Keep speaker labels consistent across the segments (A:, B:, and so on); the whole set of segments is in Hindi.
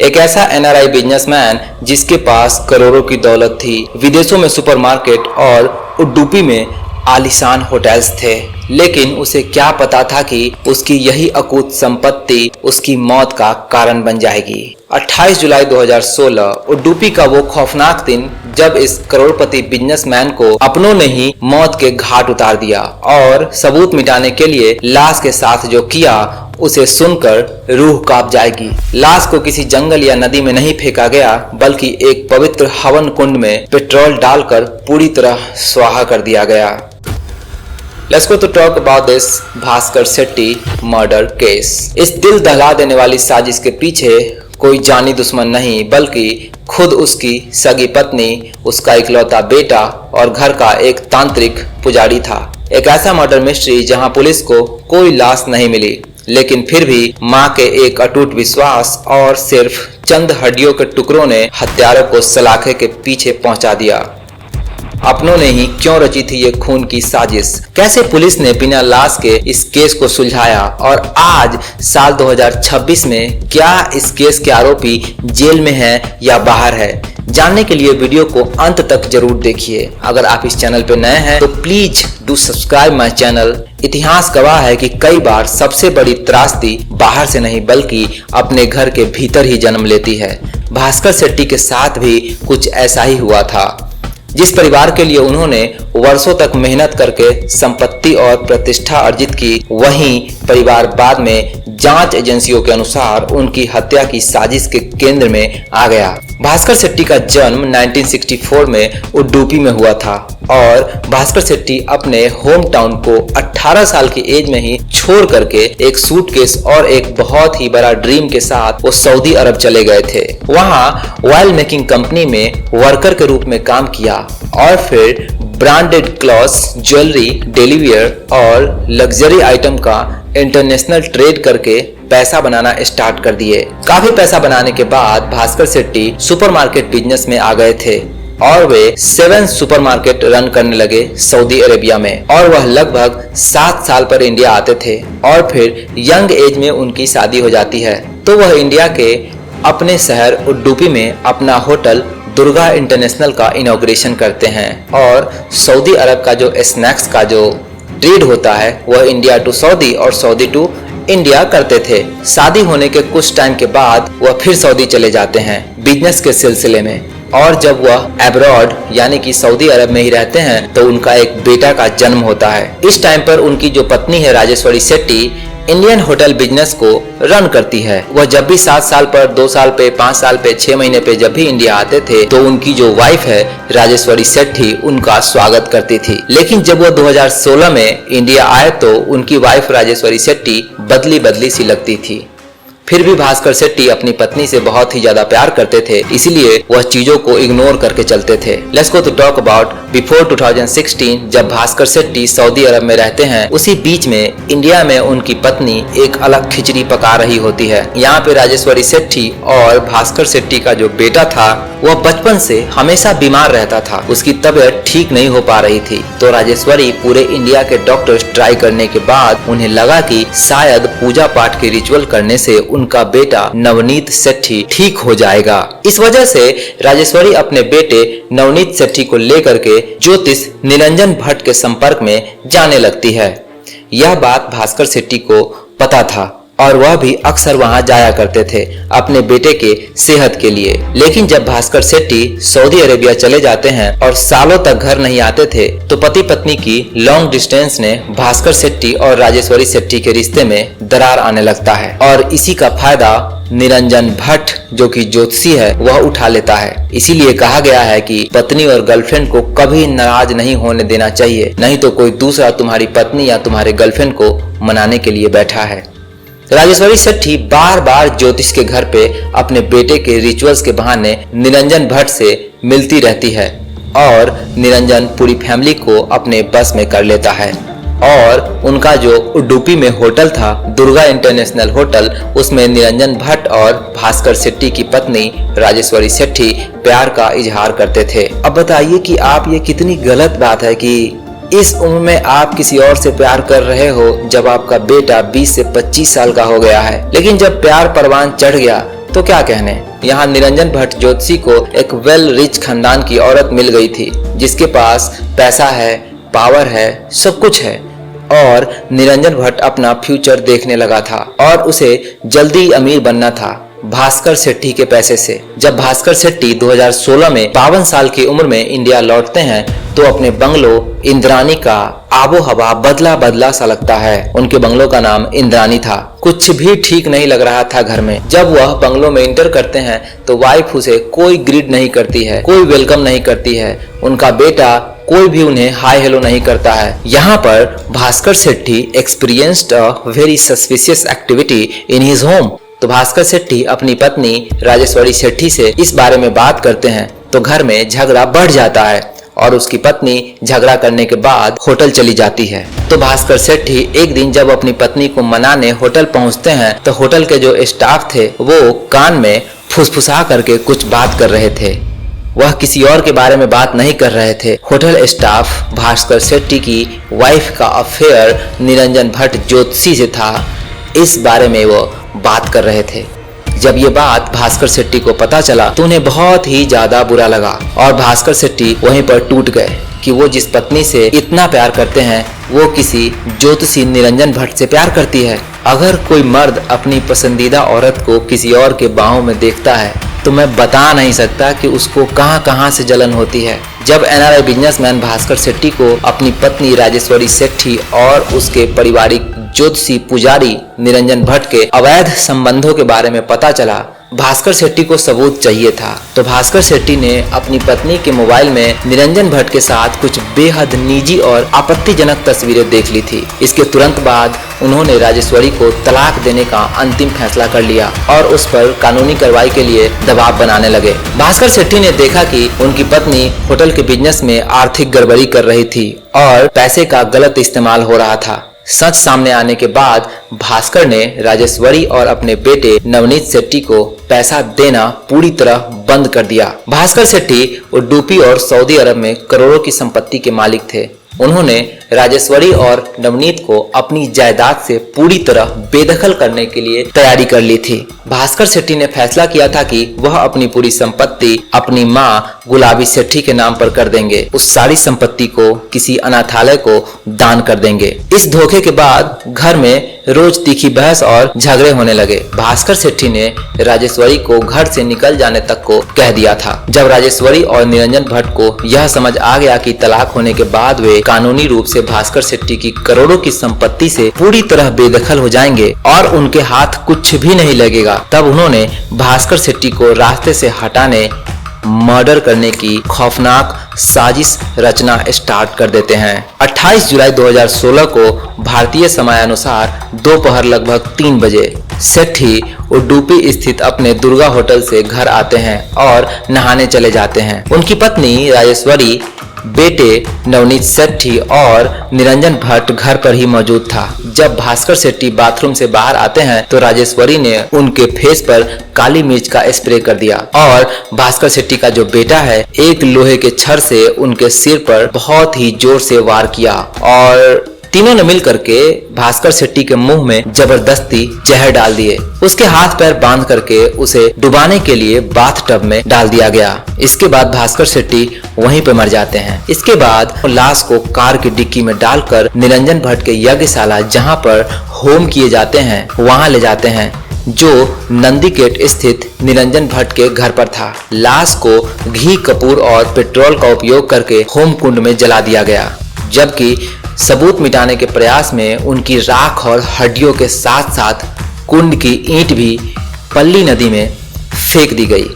A: एक ऐसा एनआरआई बिजनेसमैन जिसके पास करोड़ों की दौलत थी, विदेशों में सुपरमार्केट और उडुपी में आलीशान होटल्स थे, लेकिन उसे क्या पता था कि उसकी यही अकूत संपत्ति उसकी मौत का कारण बन जाएगी। 28 जुलाई 2016 उडुपी का वो खौफनाक दिन जब इस करोड़पति बिजनेसमैन को अपनों ने ही मौत के घाट उतार दिया और सबूत मिटाने के लिए लाश के साथ जो किया उसे सुनकर रूह कांप जाएगी। लाश को किसी जंगल या नदी में नहीं फेंका गया, बल्कि एक पवित्र हवन कुंड में पेट्रोल डालकर पूरी तरह स्वाहा कर दिया गया। Let's go to talk about this Bhaskar Shetty murder case. इस दिल दहला देने वाली साजिश के पीछे कोई जानी दुश्मन नहीं, बल्कि खुद उसकी सगी पत्नी, उसका इकलौता बेटा और घर का एक तांत्रिक पुजारी था। एक ऐसा मर्डर मिस्ट्री जहां पुलिस को कोई लाश नहीं मिली, लेकिन फिर भी मां के एक अटूट विश्वास और सिर्फ चंद हड्डियों के टुकड़ों ने हत्यारों को सलाखे के पीछे पहुंचा दिया। अपनों ने ही क्यों रची थी ये खून की साजिश? कैसे पुलिस ने बिना लाश के इस केस को सुलझाया? और आज साल 2026 में क्या इस केस के आरोपी जेल में है या बाहर है? जानने के लिए वीडियो को अंत तक जरूर देखिए। अगर आप इस चैनल पर नए हैं तो please do subscribe my channel. इतिहास गवाह है कि कई बार सबसे बड़ी त्रासदी बाहर से नहीं बल्कि अपने घर के भीतर ही जन्म लेती है। भास्कर शेट्टी के साथ भी कुछ ऐसा ही हुआ था। जिस परिवार के लिए उन्होंने वर्षों तक मेहनत करके संपत्ति और प्रतिष्ठा अर्जित की, वहीं परिवार बाद में जांच एजेंसियों के अनुसार उनकी हत्या की साजिश के केंद्र में आ गया। भास्कर शेट्टी का जन्म 1964 में उडुपी में हुआ था और भास्कर शेट्टी अपने होम टाउन को 18 साल की एज में ही छोड़ करके एक सूटकेस और एक बहुत ही बड़ा ड्रीम के साथ वो सऊदी अरब चले गए थे। वहां ऑयल मेकिंग कंपनी में वर्कर के रूप में काम किया और फिर branded clothes, jewellery, daily wear और लग्जरी आइटम का इंटरनेशनल ट्रेड करके पैसा बनाना स्टार्ट कर दिए। काफी पैसा बनाने के बाद भास्कर शेट्टी सुपरमार्केट बिजनेस में आ गए थे और वे 7 सुपरमार्केट रन करने लगे सऊदी अरेबिया में, और वह लगभग 7 साल पर इंडिया आते थे और फिर यंग एज में उनकी शादी हो जाती है। तो वह इंडिया के अपने शहर उडुपी में अपना होटल दुर्गा इंटरनेशनल का इनॉग्रेशन करते हैं और सऊदी अरब का जो स्नैक्स का जो ट्रेड होता है वह इंडिया टू सऊदी और सऊदी टू इंडिया करते थे। शादी होने के कुछ टाइम के बाद वह फिर सऊदी चले जाते हैं बिजनेस के सिलसिले में, और जब वह अब्रॉड यानी कि सऊदी अरब में ही रहते हैं तो उनका एक बेटा का जन्म होता है। इस टाइम पर उनकी जो पत्नी है Rajeshwari Shetty Indian hotel business को रन करती है। वह जब भी 7 साल पर, 2 साल पे, 5 साल पे, 6 महीने पे जब भी इंडिया आते थे तो उनकी जो वाइफ है राजेश्वरी शेट्टी उनका स्वागत करती थी। लेकिन जब वो 2016 में इंडिया आए तो उनकी वाइफ राजेश्वरी शेट्टी बदली सी लगती थी। फिर भी भास्कर शेट्टी अपनी पत्नी से बहुत ही ज्यादा प्यार करते थे, इसलिए वह चीजों को इग्नोर करके चलते थे। Let's go to talk about before 2016 जब भास्कर शेट्टी सऊदी अरब में रहते हैं। उसी बीच में इंडिया में उनकी पत्नी एक अलग खिचड़ी पका रही होती है। यहाँ पे राजेश्वरी शेट्टी और भास्कर शेट्टी का जो बेटा था वह बचपन से हमेशा बीमार रहता था, उसकी तबीयत ठीक नहीं हो पा रही थी। तो राजेश्वरी पूरे इंडिया के डॉक्टर्स ट्राई करने के बाद उन्हें लगा कि शायद पूजा पाठ के रिचुअल करने से उनका बेटा नवनीत शेट्टी ठीक हो जाएगा। इस वजह से राजेश्वरी अपने बेटे नवनीत शेट्टी को लेकर के ज्योतिष निरंजन भट्ट के संपर्क में जाने लगती है। यह बात भास्कर शेट्टी को पता था और वह भी अक्सर वहां जाया करते थे अपने बेटे के सेहत के लिए। लेकिन जब भास्कर शेट्टी सऊदी अरेबिया चले जाते हैं और सालों तक घर नहीं आते थे तो पति पत्नी की लॉन्ग डिस्टेंस ने भास्कर शेट्टी और राजेश्वरी शेट्टी के रिश्ते में दरार आने लगता है, और इसी का फायदा निरंजन भट्ट जो कि ज्योतिषी है वह उठा लेता है। इसीलिए कहा गया है कि पत्नी और गर्लफ्रेंड को कभी नाराज नहीं होने देना चाहिए, नहीं तो कोई दूसरा तुम्हारी पत्नी या तुम्हारे गर्लफ्रेंड को मनाने के लिए बैठा है। राजेश्वरी शेट्टी बार बार ज्योतिष के घर पे अपने बेटे के रिचुअल्स के बहाने निरंजन भट्ट से मिलती रहती है और निरंजन पूरी फैमिली को अपने बस में कर लेता है। और उनका जो उडुपी में होटल था दुर्गा इंटरनेशनल होटल, उसमें निरंजन भट्ट और भास्कर शेट्टी की पत्नी राजेश्वरी शेट्टी प्यार का इजहार करते थे। अब बताइए कि आप ये कितनी गलत बात है कि इस उम्र में आप किसी और से प्यार कर रहे हो जब आपका बेटा 20 से 25 साल का हो गया है। लेकिन जब प्यार परवान चढ़ गया तो क्या कहने। यहाँ निरंजन भट्ट ज्योतिषी को एक वेल रिच खानदान की औरत मिल गई थी, जिसके पास पैसा है, पावर है, सब कुछ है। और निरंजन भट्ट अपना फ्यूचर देखने लगा था और उसे जल्दी अमीर बनना था भास्कर सेठी के पैसे से। जब भास्कर सेठी 2016 में 52 साल की उम्र में इंडिया लौटते हैं तो अपने बंगलो इंद्रानी का आबो हवा बदला बदला सा लगता है। उनके बंगलो का नाम इंद्रानी था। कुछ भी ठीक नहीं लग रहा था घर में। जब वह बंगलो में इंटर करते हैं तो वाइफ उसे कोई ग्रीड नहीं करती है, कोई वेलकम नहीं करती है। उनका बेटा कोई भी उन्हें हाय हेलो नहीं करता है। यहाँ पर Bhaskar Sethi experienced a very suspicious activity in his home. तो भास्कर सेठी अपनी पत्नी राजेश्वरी सेठी से इस बारे में बात करते हैं तो घर में झगड़ा बढ़ जाता है और उसकी पत्नी झगड़ा करने के बाद होटल चली जाती है। तो भास्कर सेठी एक दिन जब अपनी पत्नी को मनाने होटल पहुंचते हैं तो होटल के जो स्टाफ थे वो कान में फुसफुसा करके कुछ बात कर रहे थे। वह किसी और के बारे में बात नहीं कर रहे थे। होटल स्टाफ भास्कर सेठी की वाइफ का अफेयर निरंजन भट्ट ज्योतिषी से था, इस बारे में वो बात कर रहे थे। जब ये बात भास्कर सेठी को पता चला तो उन्हें बहुत ही ज्यादा बुरा लगा और भास्कर सेठी वहीं पर टूट गए कि वो जिस पत्नी से इतना प्यार करते हैं वो किसी ज्योतिषी निरंजन भट्ट से प्यार करती है। अगर कोई मर्द अपनी पसंदीदा औरत को किसी और के बाहों में देखता है तो मैं बता नहीं सकता कि उसको कहां कहां से जलन होती है। जब एनआरआई बिजनेसमैन भास्कर सेठी को अपनी पत्नी राजेश्वरी सेठी और उसके पारिवारिक ज्योतिषी पुजारी निरंजन भट्ट के अवैध संबंधों के बारे में पता चला, भास्कर सेठी को सबूत चाहिए था। तो भास्कर सेठी ने अपनी पत्नी के मोबाइल में निरंजन भट्ट के साथ कुछ बेहद निजी और आपत्तिजनक तस्वीरें देख ली थी। इसके तुरंत बाद उन्होंने राजेश्वरी को तलाक देने का अंतिम फैसला कर लिया और उस पर कानूनी कार्रवाई के लिए दबाव बनाने लगे। भास्कर सेठी ने देखा कि उनकी पत्नी होटल के बिजनेस में आर्थिक गड़बड़ी कर रही थी और पैसे का गलत इस्तेमाल हो रहा था। सच सामने आने के बाद भास्कर ने राजेश्वरी और अपने बेटे नवनीत सेठी को पैसा देना पूरी तरह बंद कर दिया। भास्कर सेठी उडुपी और सऊदी अरब में करोड़ों की संपत्ति के मालिक थे। उन्होंने राजेश्वरी और नवनीत को अपनी जायदाद से पूरी तरह बेदखल करने के लिए तैयारी कर ली थी। भास्कर सेठी ने फैसला किया था कि वह अपनी पूरी संपत्ति अपनी मां गुलाबी सेठी के नाम पर कर देंगे। उस सारी संपत्ति को किसी अनाथालय को दान कर देंगे। इस धोखे के बाद घर में रोज तीखी बहस और झगड़े होने लगे। भास्कर सेठी ने राजेश्वरी को घर से निकल जाने तक को कह दिया था। जब राजेश्वरी और निरंजन भट्ट को यह समझ आ गया कि तलाक होने के बाद वे कानूनी रूप से भास्कर सेठी की करोड़ों की संपत्ति से पूरी तरह बेदखल हो जाएंगे और उनके हाथ कुछ भी नहीं लगेगा, तब उन्होंने भास्कर सेठी को रास्ते से हटाने, मर्डर करने की खौफनाक साजिश रचना स्टार्ट कर देते हैं। 28 जुलाई 2016 को भारतीय समयानुसार दोपहर लगभग 3 बजे सेठी उडुपी स्थित अपने दुर्गा होटल से घर आते हैं और नहाने चले जाते हैं। उनकी पत्नी राजेश्वरी, बेटे नवनीत सेठी और निरंजन भट्ट घर पर ही मौजूद था। जब भास्कर सेठी बाथरूम से बाहर आते हैं तो राजेश्वरी ने उनके फेस पर काली मिर्च का स्प्रे कर दिया और भास्कर सेठी का जो बेटा है एक लोहे के छड़ से उनके सिर पर बहुत ही जोर से वार किया और तीनों ने मिल करके भास्कर सेठी के मुंह में जबरदस्ती जहर डाल दिए। उसके हाथ पैर बांध करके उसे डुबाने के लिए बाथ टब में डाल दिया गया। इसके बाद भास्कर सेठी वहीं पे मर जाते हैं। इसके बाद लाश को कार की डिक्की में डालकर निरंजन भट्ट के यज्ञशाला जहां पर होम किए जाते हैं वहां ले जाते हैं, जो नंदीकेट स्थित निरंजन भट्ट के घर पर था। लाश को घी, कपूर और पेट्रोल का उपयोग करके होम कुंड में जला दिया गया, जबकि सबूत मिटाने के प्रयास में उनकी राख और हड्डियों के साथ साथ कुंड की ईंट भी पल्ली नदी में फेंक दी गई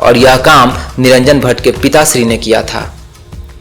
A: और यह काम निरंजन भट्ट के पिताश्री ने किया था।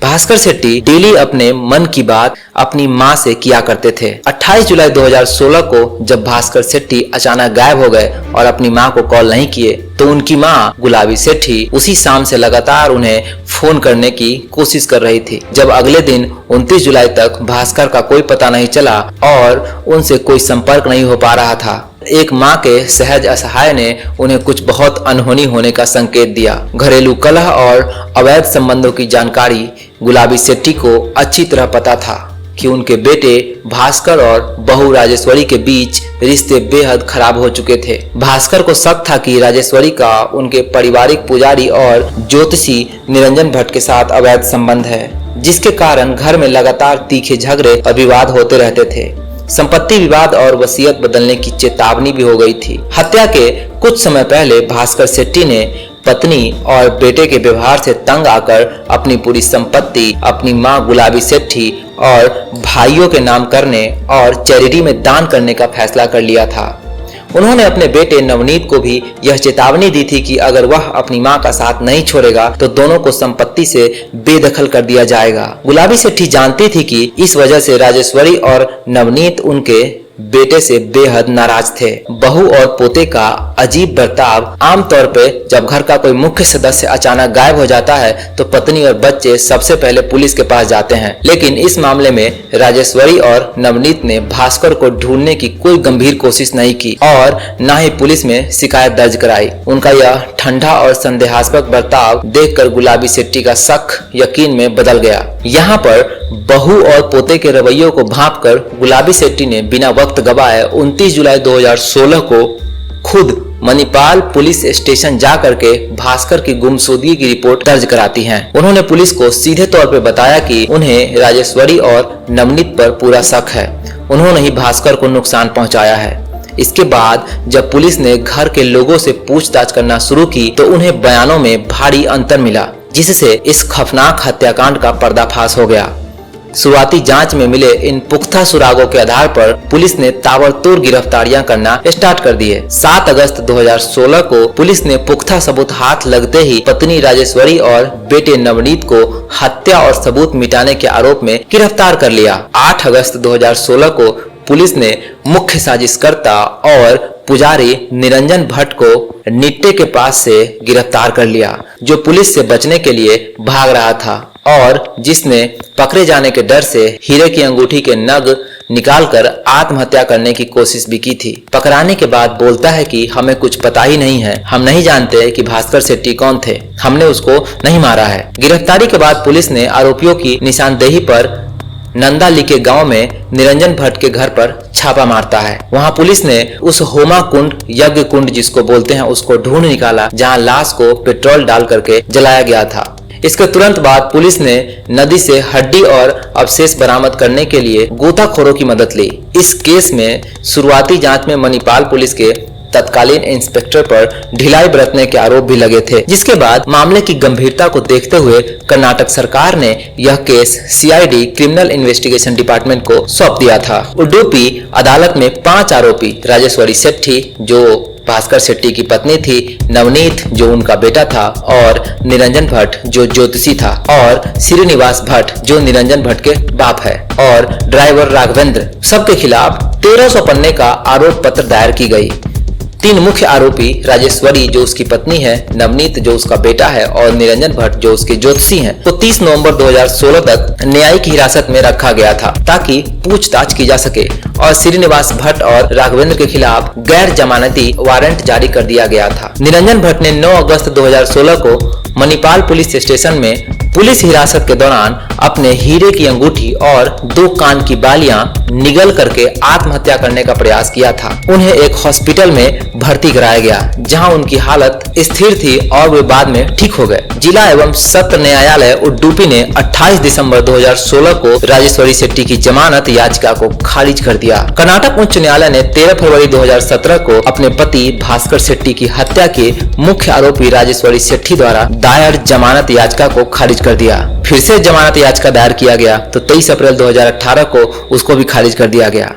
A: भास्कर सेठी डेली अपने मन की बात अपनी मां से किया करते थे। 28 जुलाई 2016 को जब भास्कर सेठी अचानक गायब हो गए और अपनी मां को कॉल नहीं किए तो उनकी मां गुलाबी सेठी उसी शाम से लगातार उन्हें फोन करने की कोशिश कर रही थी। जब अगले दिन 29 जुलाई तक भास्कर का कोई पता नहीं चला और उनसे कोई संपर्क नहीं हो पा रहा था, एक मां के सहज असहाय ने उन्हें कुछ बहुत अनहोनी होने का संकेत दिया। घरेलू कलह और अवैध संबंधों की जानकारी गुलाबी सेठी को अच्छी तरह पता था, कि उनके बेटे भास्कर और बहू राजेश्वरी के बीच रिश्ते बेहद खराब हो चुके थे। भास्कर को शक था कि राजेश्वरी का उनके पारिवारिक पुजारी और ज्योतिषी निरंजन भट्ट के साथ अवैध संबंध है, जिसके कारण घर में लगातार तीखे झगड़े और विवाद होते रहते थे। संपत्ति विवाद और वसीयत बदलने की चेतावनी भी हो गई थी। हत्या के कुछ समय पहले भास्कर शेट्टी ने पत्नी और बेटे के व्यवहार से तंग आकर अपनी पूरी संपत्ति अपनी मां गुलाबी सेठी और भाइयों के नाम करने और चैरिटी में दान करने का फैसला कर लिया था। उन्होंने अपने बेटे नवनीत को भी यह चेतावनी दी थी कि अगर वह अपनी मां का साथ नहीं छोड़ेगा तो दोनों को संपत्ति से बेदखल कर दिया जाएगा। गुलाबी सेठी जानती थी कि इस वजह से राजेश्वरी और नवनीत उनके बेटे से बेहद नाराज थे। बहू और पोते का अजीब बर्ताव। आमतौर पे जब घर का कोई मुख्य सदस्य अचानक गायब हो जाता है तो पत्नी और बच्चे सबसे पहले पुलिस के पास जाते हैं, लेकिन इस मामले में राजेश्वरी और नवनीत ने भास्कर को ढूंढने की कोई गंभीर कोशिश नहीं की और न ही पुलिस में शिकायत दर्ज कराई। उनका यह ठंडा और संदेहास्पद बर्ताव देखकर गुलाबी सेठी का शक यकीन में बदल गया। यहाँ पर बहू और पोते के रवैयों को भांपकर गुलाबी सेठी ने बिना वक्त गवाए 29 जुलाई 2016 को खुद मणिपाल पुलिस स्टेशन जा करके भास्कर की गुमशुदगी की रिपोर्ट दर्ज कराती हैं। उन्होंने पुलिस को सीधे तौर पर बताया कि उन्हें राजेश्वरी और नवनीत पर पूरा शक है, उन्होंने ही भास्कर को नुकसान पहुंचाया है। इसके बाद जब पुलिस ने घर के लोगों से पूछताछ करना शुरू की तो उन्हें बयानों में भारी अंतर मिला, जिससे इस खौफनाक हत्याकांड का पर्दाफाश हो गया। शुरुआती जांच में मिले इन पुख्ता सुरागों के आधार पर पुलिस ने ताबड़तोड़ गिरफ्तारियां करना स्टार्ट कर दिए। 7 अगस्त 2016 को पुलिस ने पुख्ता सबूत हाथ लगते ही पत्नी राजेश्वरी और बेटे नवनीत को हत्या और सबूत मिटाने के आरोप में गिरफ्तार कर लिया। 8 अगस्त 2016 को पुलिस ने मुख्य साजिशकर्ता और पुजारी निरंजन भट्ट को निट्टे के पास से गिरफ्तार कर लिया, जो पुलिस से बचने के लिए भाग रहा था और जिसने पकड़े जाने के डर से हीरे की अंगूठी के नग निकालकर आत्महत्या करने की कोशिश भी की थी। पकड़ाने के बाद बोलता है कि हमें कुछ पता ही नहीं है, हम नहीं जानते कि भास्कर शेट्टी कौन थे, हमने उसको नहीं मारा है। गिरफ्तारी के बाद पुलिस ने आरोपियों की निशानदेही पर नंदाली के गांव में निरंजन भट्ट के घर पर छापा मारता है। वहां पुलिस ने उस होमा कुंड, यज्ञ कुंड जिसको बोलते हैं, उसको ढूंढ निकाला जहां लाश को पेट्रोल डाल करके जलाया गया था। इसके तुरंत बाद पुलिस ने नदी से हड्डी और अवशेष बरामद करने के लिए गोताखोरों की मदद ली। इस केस में शुरुआती जांच में मणिपाल पुलिस के तत्कालीन इंस्पेक्टर पर ढिलाई बरतने के आरोप भी लगे थे, जिसके बाद मामले की गंभीरता को देखते हुए कर्नाटक सरकार ने यह case CID criminal investigation department को सौंप दिया था। उडुपी अदालत में 5 आरोपी राजेश्वरी सेठी जो भास्कर शेट्टी की पत्नी थी, नवनीत जो उनका बेटा था और निरंजन भट्ट जो ज्योतिषी था और श्रीनिवास भट्ट जो निरंजन भट्ट के बाप है और ड्राइवर राघवेंद्र, सबके खिलाफ 1300 पन्ने का आरोप पत्र दायर की गई। 3 मुख्य आरोपी राजेश्वरी जो उसकी पत्नी है, नवनीत जो उसका बेटा है और निरंजन भट्ट जो उसके ज्योतिषी हैं, को 30 नवंबर 2016 तक न्यायिक हिरासत में रखा गया था ताकि पूछताछ की जा सके और श्रीनिवास भट्ट और राघवेंद्र के खिलाफ गैर जमानती वारंट जारी कर दिया गया था। निरंजन भट्ट ने 9 अगस्त 2016 को मणिपाल पुलिस स्टेशन में पुलिस हिरासत के दौरान अपने हीरे की अंगूठी और 2 कान की बालियां निगल करके आत्महत्या करने का प्रयास किया था। उन्हें एक हॉस्पिटल में भर्ती कराया गया जहां उनकी हालत स्थिर थी और वे बाद में ठीक हो गए। जिला एवं सत्र न्यायालय उडुपी ने 28 दिसंबर 2016 को राजेश्वरी शेट्टी की जमानत याचिका को खारिज कर दिया। कर्नाटक उच्च न्यायालय ने 13 फरवरी 2017 को अपने पति भास्कर शेट्टी की हत्या के मुख्य आरोपी राजेश्वरी शेट्टी द्वारा दायर जमानत याचिका को खारिज कर दिया। फिर से जमानत याचिका दायर किया गया तो 23 अप्रैल 2018 को उसको भी खारिज कर दिया गया।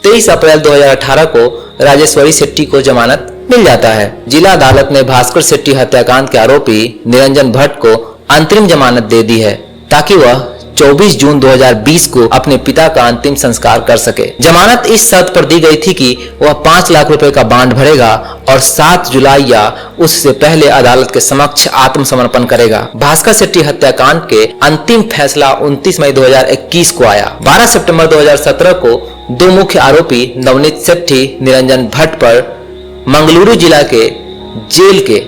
A: 23 अप्रैल 2018 को राजेश्वरी शेट्टी को जमानत मिल जाता है। जिला अदालत ने भास्कर शेट्टी हत्याकांड के आरोपी निरंजन भट्ट को अंतरिम जमानत दे दी है ताकि वह 24 जून 2020 को अपने पिता का अंतिम संस्कार कर सके। जमानत इस शर्त पर दी गई थी कि वह 5 लाख रुपए का बांड भरेगा और 7 जुलाई या उससे पहले अदालत के समक्ष आत्मसमर्पण करेगा। भास्कर शेट्टी हत्याकांड के अंतिम फैसला 29 मई 2021 को आया। 12 सितंबर 2017 को 2 मुख्य आरोपी नवनीत शेट्टी, निरंजन भट्ट पर मंगलुरु जिला के जेल के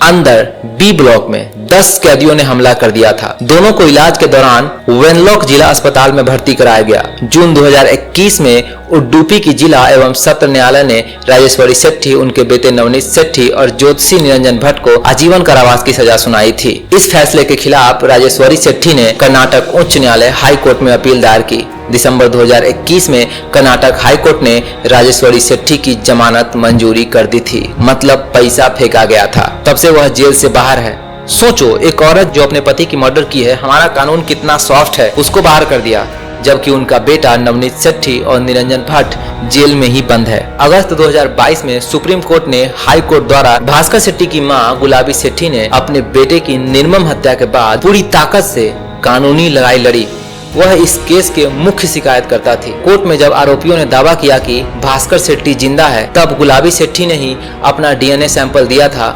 A: अंदर बी ब्लॉक में 10 कैदियों ने हमला कर दिया था। दोनों को इलाज के दौरान वेनलॉक जिला अस्पताल में भर्ती कराया गया। जून 2021 में उडुपी की जिला एवं सत्र न्यायालय ने राजेश्वरी सेठी, उनके बेटे नवनीत सेठी और ज्योतिषी निरंजन भट्ट को आजीवन कारावास की सजा सुनाई थी। इस फैसले के खिलाफ राजेश्वरी सेठी ने कर्नाटक उच्च न्यायालय हाई कोर्ट में अपील दायर की। दिसंबर 2021 में कर्नाटक हाई कोर्ट ने राजेश्वरी सेठी की जमानत मंजूरी कर दी थी, मतलब पैसा फेंका गया था। तब से वह जेल से बाहर है। सोचो, एक औरत जो अपने पति की मर्डर की है, हमारा कानून कितना सॉफ्ट है, उसको बाहर कर दिया, जबकि उनका बेटा नवनीत सेठी और निरंजन भट्ट जेल में ही बंद है। अगस्त 2022 में सुप्रीम कोर्ट ने हाई कोर्ट द्वारा भास्कर सेठी की मां गुलाबी सेठी ने अपने बेटे की निर्मम हत्या के बाद पूरी ताकत से कानूनी लड़ाई लड़ी। वह इस केस के मुख्य शिकायतकर्ता थी। कोर्ट में जब आरोपियों ने दावा किया कि भास्कर सेठी जिंदा है, तब गुलाबी सेठी ने ही अपना डीएनए सैंपल दिया था।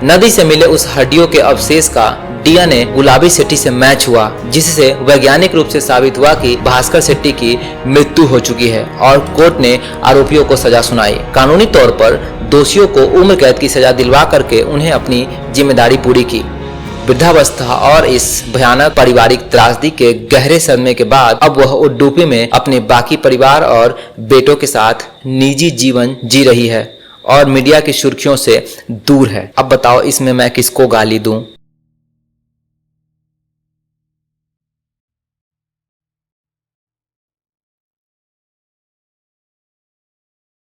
A: नदी से मिले उस हड्डियों के अवशेष का डीएनए गुलाबी सेठी से मैच हुआ, जिससे वैज्ञानिक रूप से साबित हुआ कि भास्कर सेठी की मृत्यु हो चुकी है और कोर्ट ने आरोपियों को सजा सुनाई। कानूनी तौर पर दोषियों को उम्र कैद की सजा दिलवा करके उन्हें अपनी जिम्मेदारी पूरी की। वृद्धावस्था और इस भयानक पारिवारिक त्रासदी के गहरे सदमे के बाद अब वह उडुपी में अपने बाकी परिवार और बेटों के साथ निजी जीवन जी रही है और मीडिया की सुर्खियों से दूर है। अब बताओ, इसमें मैं किसको गाली दूं?